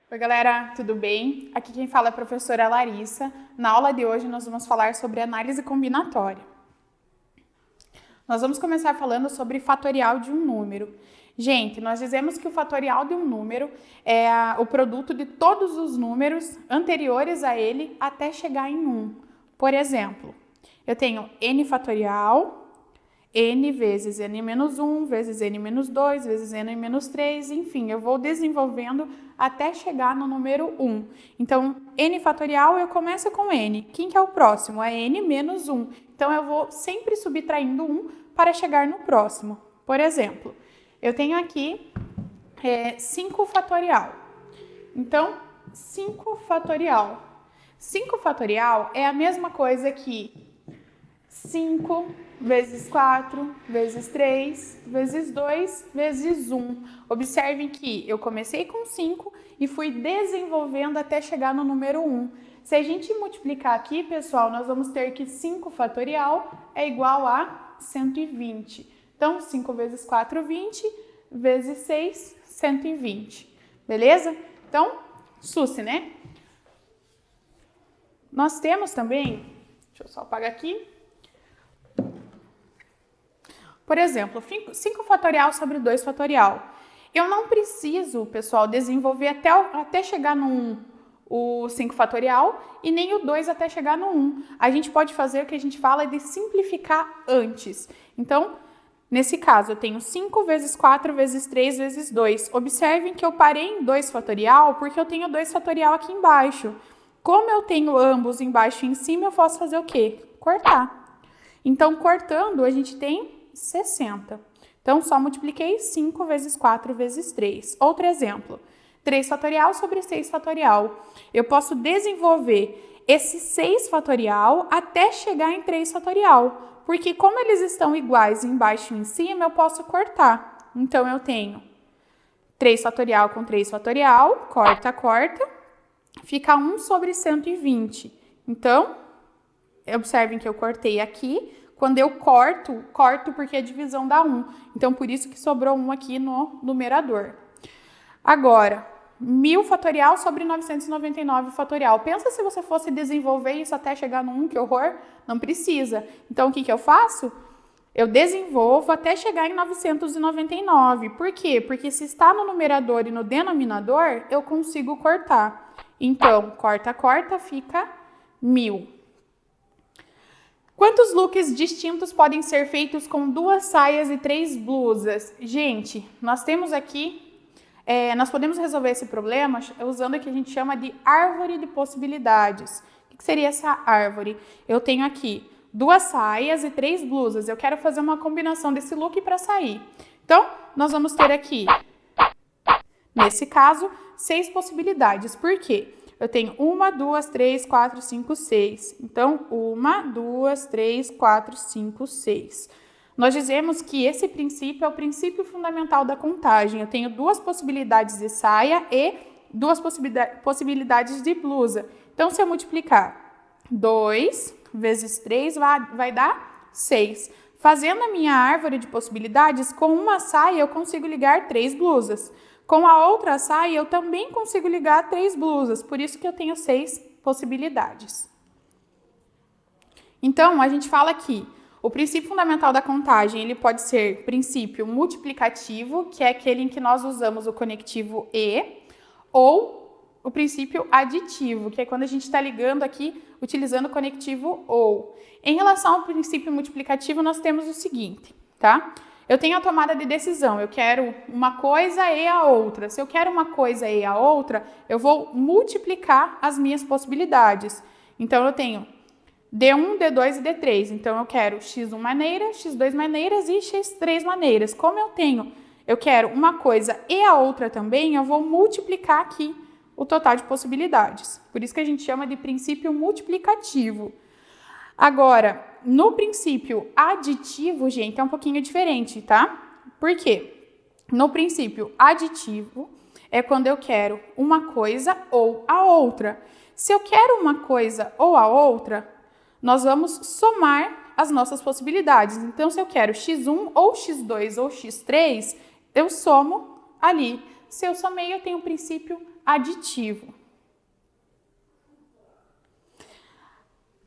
Oi galera, tudo bem? Aqui quem fala é a professora Larissa. Na aula de hoje nós vamos falar sobre análise combinatória. Nós vamos começar falando sobre fatorial de um número. Gente, nós dizemos que o fatorial de um número é o produto de todos os números anteriores a ele até chegar em 1. Por exemplo, eu tenho n fatorial, n vezes n-1, vezes n-2, vezes n-3, enfim, eu vou desenvolvendo até chegar no número 1. Então, n fatorial eu começo com n. Quem que é o próximo? É n menos 1. Então, eu vou sempre subtraindo 1 para chegar no próximo. Por exemplo, eu tenho aqui 5 fatorial. Então, 5 fatorial. 5 fatorial é a mesma coisa que 5 vezes 4, vezes 3, vezes 2, vezes 1. Observem que eu comecei com 5 e fui desenvolvendo até chegar no número 1. Se a gente multiplicar aqui, pessoal, nós vamos ter que 5 fatorial é igual a 120. Então, 5 vezes 4, 20, vezes 6, 120. Beleza? Então, susse, né? Nós temos também, deixa eu só apagar aqui. Por exemplo, 5 fatorial sobre 2 fatorial. Eu não preciso, pessoal, desenvolver até chegar no 1 o 5 fatorial e nem o 2 até chegar no 1. A gente pode fazer o que a gente fala de simplificar antes. Então, nesse caso, eu tenho 5 vezes 4 vezes 3 vezes 2. Observem que eu parei em 2 fatorial porque eu tenho 2 fatorial aqui embaixo. Como eu tenho ambos embaixo e em cima, eu posso fazer o quê? Cortar. Então, cortando, a gente tem 60. Então, só multipliquei 5 vezes 4 vezes 3. Outro exemplo, 3 fatorial sobre 6 fatorial. Eu posso desenvolver esse 6 fatorial até chegar em 3 fatorial, porque como eles estão iguais embaixo e em cima, eu posso cortar. Então, eu tenho 3 fatorial com 3 fatorial, corta, corta, fica 1 sobre 120. Então, observem que eu cortei aqui. Quando eu corto porque a divisão dá 1. Então, por isso que sobrou 1 aqui no numerador. Agora, 1000 fatorial sobre 999 fatorial. Pensa se você fosse desenvolver isso até chegar no 1, que horror. Não precisa. Então, o que eu faço? Eu desenvolvo até chegar em 999. Por quê? Porque se está no numerador e no denominador, eu consigo cortar. Então, corta, corta, fica 1000. Quantos looks distintos podem ser feitos com 2 saias e 3 blusas? Gente, nós temos aqui, nós podemos resolver esse problema usando o que a gente chama de árvore de possibilidades. O que seria essa árvore? Eu tenho aqui 2 saias e 3 blusas. Eu quero fazer uma combinação desse look para sair. Então, nós vamos ter aqui, nesse caso, 6 possibilidades. Por quê? Eu tenho 1, 2, 3, 4, 5, 6. Então, 1, 2, 3, 4, 5, 6. Nós dizemos que esse princípio é o princípio fundamental da contagem. Eu tenho 2 possibilidades de saia e 2 possibilidades de blusa. Então, se eu multiplicar 2 vezes 3, vai dar 6. Fazendo a minha árvore de possibilidades, com uma saia eu consigo ligar 3 blusas. Com a outra saia, eu também consigo ligar 3 blusas, por isso que eu tenho 6 possibilidades. Então, a gente fala que o princípio fundamental da contagem, ele pode ser princípio multiplicativo, que é aquele em que nós usamos o conectivo e, ou o princípio aditivo, que é quando a gente está ligando aqui, utilizando o conectivo ou. Em relação ao princípio multiplicativo, nós temos o seguinte, tá? Eu tenho a tomada de decisão, eu quero uma coisa e a outra. Se eu quero uma coisa e a outra, eu vou multiplicar as minhas possibilidades. Então, eu tenho D1, D2 e D3. Então, eu quero x1 maneira, x2 maneiras e x3 maneiras. Como eu quero uma coisa e a outra também, eu vou multiplicar aqui o total de possibilidades. Por isso que a gente chama de princípio multiplicativo. Agora, no princípio aditivo, gente, é um pouquinho diferente, tá? Por quê? No princípio aditivo é quando eu quero uma coisa ou a outra. Se eu quero uma coisa ou a outra, nós vamos somar as nossas possibilidades. Então, se eu quero x1 ou x2 ou x3, eu somo ali Se eu somei, eu tenho o princípio aditivo.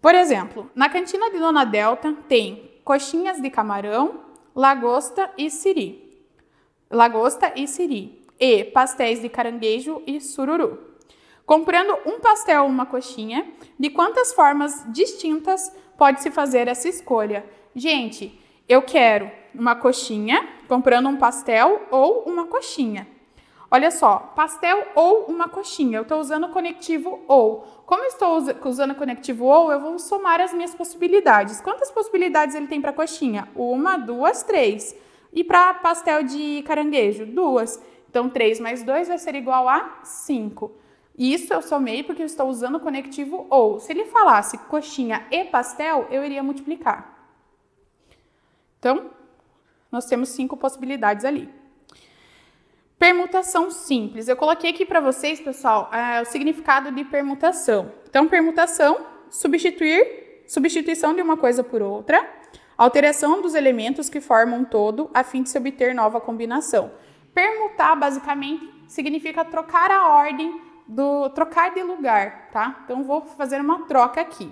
Por exemplo, na cantina de Dona Delta tem coxinhas de camarão, lagosta e siri. E pastéis de caranguejo e sururu. Comprando um pastel ou uma coxinha, de quantas formas distintas pode-se fazer essa escolha? Gente, eu quero uma coxinha, comprando um pastel ou uma coxinha. Olha só, pastel ou uma coxinha. Eu estou usando o conectivo ou. Como eu estou usando o conectivo ou, eu vou somar as minhas possibilidades. Quantas possibilidades ele tem para coxinha? 1, 2, 3. E para pastel de caranguejo? 2. Então, 3 mais 2 vai ser igual a 5. Isso eu somei porque eu estou usando o conectivo ou. Se ele falasse coxinha e pastel, eu iria multiplicar. Então, nós temos 5 possibilidades ali. Permutação simples. Eu coloquei aqui para vocês, pessoal, o significado de permutação. Então, permutação, substituição de uma coisa por outra, alteração dos elementos que formam um todo a fim de se obter nova combinação. Permutar, basicamente, significa trocar a ordem, trocar de lugar, tá? Então, vou fazer uma troca aqui.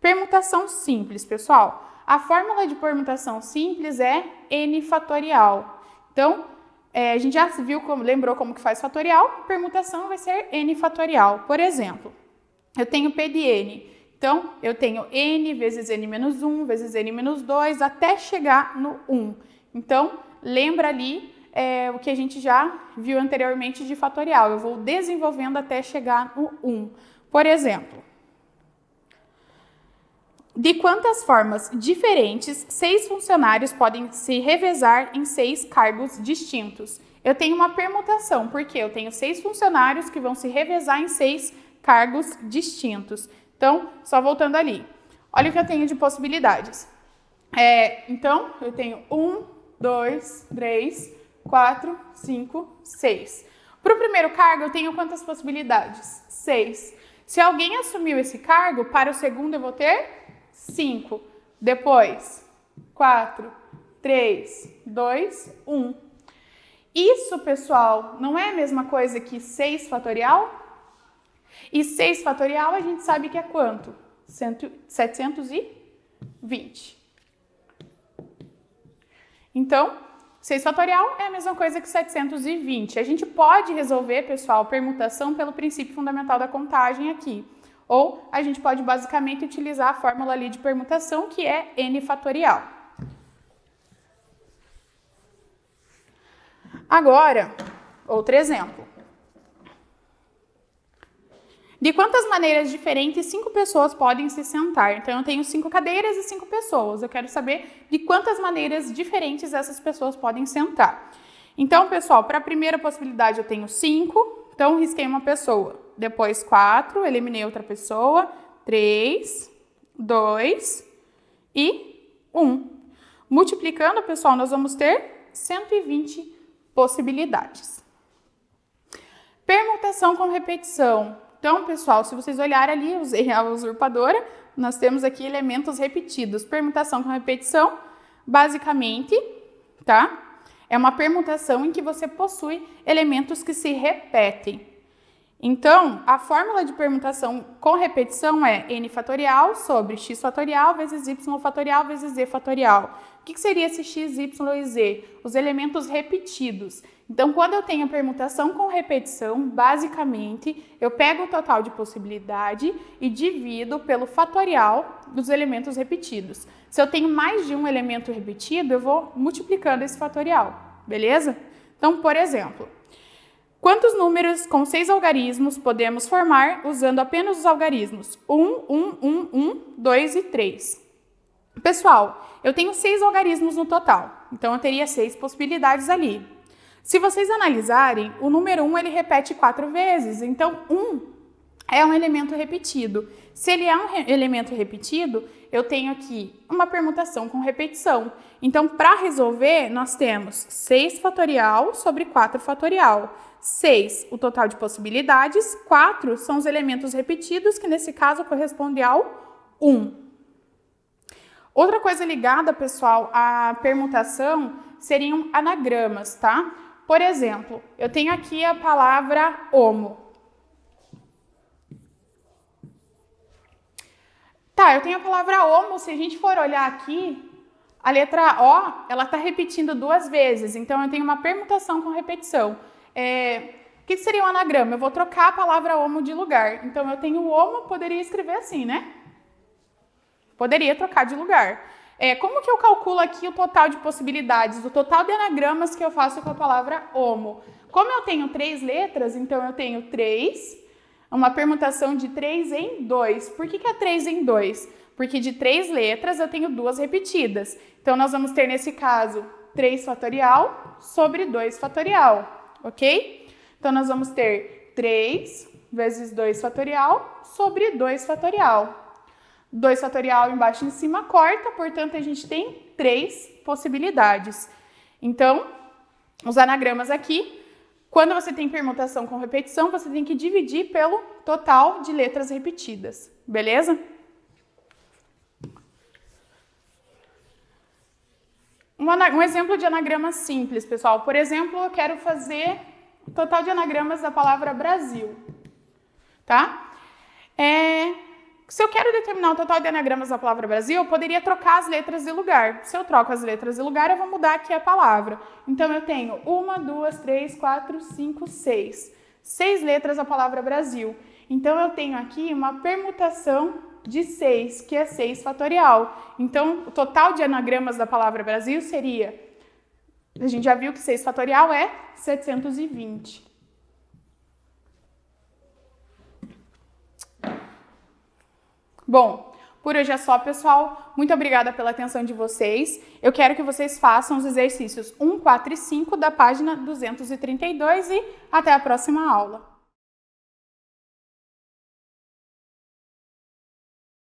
Permutação simples, pessoal. A fórmula de permutação simples é n fatorial. Então, a gente já lembrou como que faz fatorial, permutação vai ser n fatorial. Por exemplo, eu tenho P de n, então eu tenho n vezes n menos 1, vezes n menos 2, até chegar no 1. Então, lembra ali o que a gente já viu anteriormente de fatorial, eu vou desenvolvendo até chegar no 1. Por exemplo, de quantas formas diferentes 6 funcionários podem se revezar em 6 cargos distintos? Eu tenho uma permutação, porque eu tenho 6 funcionários que vão se revezar em 6 cargos distintos. Então, só voltando ali. Olha o que eu tenho de possibilidades. Então, eu tenho 1, 2, 3, 4, 5, 6. Para o primeiro cargo, eu tenho quantas possibilidades? 6. Se alguém assumiu esse cargo, para o segundo eu vou ter 5. Depois, 4, 3, 2, 1. Isso, pessoal, não é a mesma coisa que 6 fatorial? E 6 fatorial a gente sabe que é quanto? 720. Então, 6 fatorial é a mesma coisa que 720. A gente pode resolver, pessoal, permutação pelo princípio fundamental da contagem aqui. Ou a gente pode basicamente utilizar a fórmula ali de permutação, que é n fatorial. Agora, outro exemplo. De quantas maneiras diferentes 5 pessoas podem se sentar? Então, eu tenho 5 cadeiras e 5 pessoas. Eu quero saber de quantas maneiras diferentes essas pessoas podem sentar. Então, pessoal, para a primeira possibilidade eu tenho 5, então risquei uma pessoa. Depois 4, eliminei outra pessoa, 3, 2 e 1. Multiplicando, pessoal, nós vamos ter 120 possibilidades. Permutação com repetição. Então, pessoal, se vocês olharem ali, usei a usurpadora, nós temos aqui elementos repetidos. Permutação com repetição, basicamente, tá? É uma permutação em que você possui elementos que se repetem. Então, a fórmula de permutação com repetição é n fatorial sobre x fatorial vezes y fatorial vezes z fatorial. O que seria esse x, y e z? Os elementos repetidos. Então, quando eu tenho a permutação com repetição, basicamente, eu pego o total de possibilidade e divido pelo fatorial dos elementos repetidos. Se eu tenho mais de um elemento repetido, eu vou multiplicando esse fatorial, beleza? Então, por exemplo, quantos números com 6 algarismos podemos formar usando apenas os algarismos 1, 1, 1, 1, 2 e 3? Pessoal, eu tenho 6 algarismos no total, então eu teria 6 possibilidades ali. Se vocês analisarem, o número 1 ele repete 4 vezes, então 1 é um elemento repetido. Se ele é um elemento repetido, eu tenho aqui uma permutação com repetição. Então, para resolver, nós temos 6 fatorial sobre 4 fatorial. 6, o total de possibilidades, 4 são os elementos repetidos, que nesse caso corresponde ao 1. Outra coisa ligada, pessoal, à permutação seriam anagramas, tá? Por exemplo, eu tenho aqui a palavra homo. Tá, eu tenho a palavra homo, se a gente for olhar aqui, a letra O, ela está repetindo 2 vezes, então eu tenho uma permutação com repetição. O que seria um anagrama? Eu vou trocar a palavra homo de lugar. Então eu tenho homo, poderia escrever assim, né? Poderia trocar de lugar. Como que eu calculo aqui o total de possibilidades, o total de anagramas que eu faço com a palavra homo? Como eu tenho 3 letras, então eu tenho 3, uma permutação de 3 em 2. Por que é 3 em 2? Porque de 3 letras eu tenho 2 repetidas. Então, nós vamos ter, nesse caso, 3 fatorial sobre 2 fatorial, ok? Então, nós vamos ter 3 vezes 2 fatorial sobre 2 fatorial. 2 fatorial embaixo e em cima corta, portanto, a gente tem 3 possibilidades. Então, os anagramas aqui, quando você tem permutação com repetição, você tem que dividir pelo total de letras repetidas, beleza? Um exemplo de anagrama simples, pessoal. Por exemplo, eu quero fazer o total de anagramas da palavra Brasil, tá? Se eu quero determinar o total de anagramas da palavra Brasil, eu poderia trocar as letras de lugar. Se eu troco as letras de lugar, eu vou mudar aqui a palavra. Então, eu tenho 1, 2, 3, 4, 5, 6. 6 letras da palavra Brasil. Então, eu tenho aqui uma permutação de 6, que é 6 fatorial. Então, o total de anagramas da palavra Brasil seria, a gente já viu que 6 fatorial é 720. Bom, por hoje é só, pessoal. Muito obrigada pela atenção de vocês. Eu quero que vocês façam os exercícios 1, 4 e 5 da página 232 e até a próxima aula.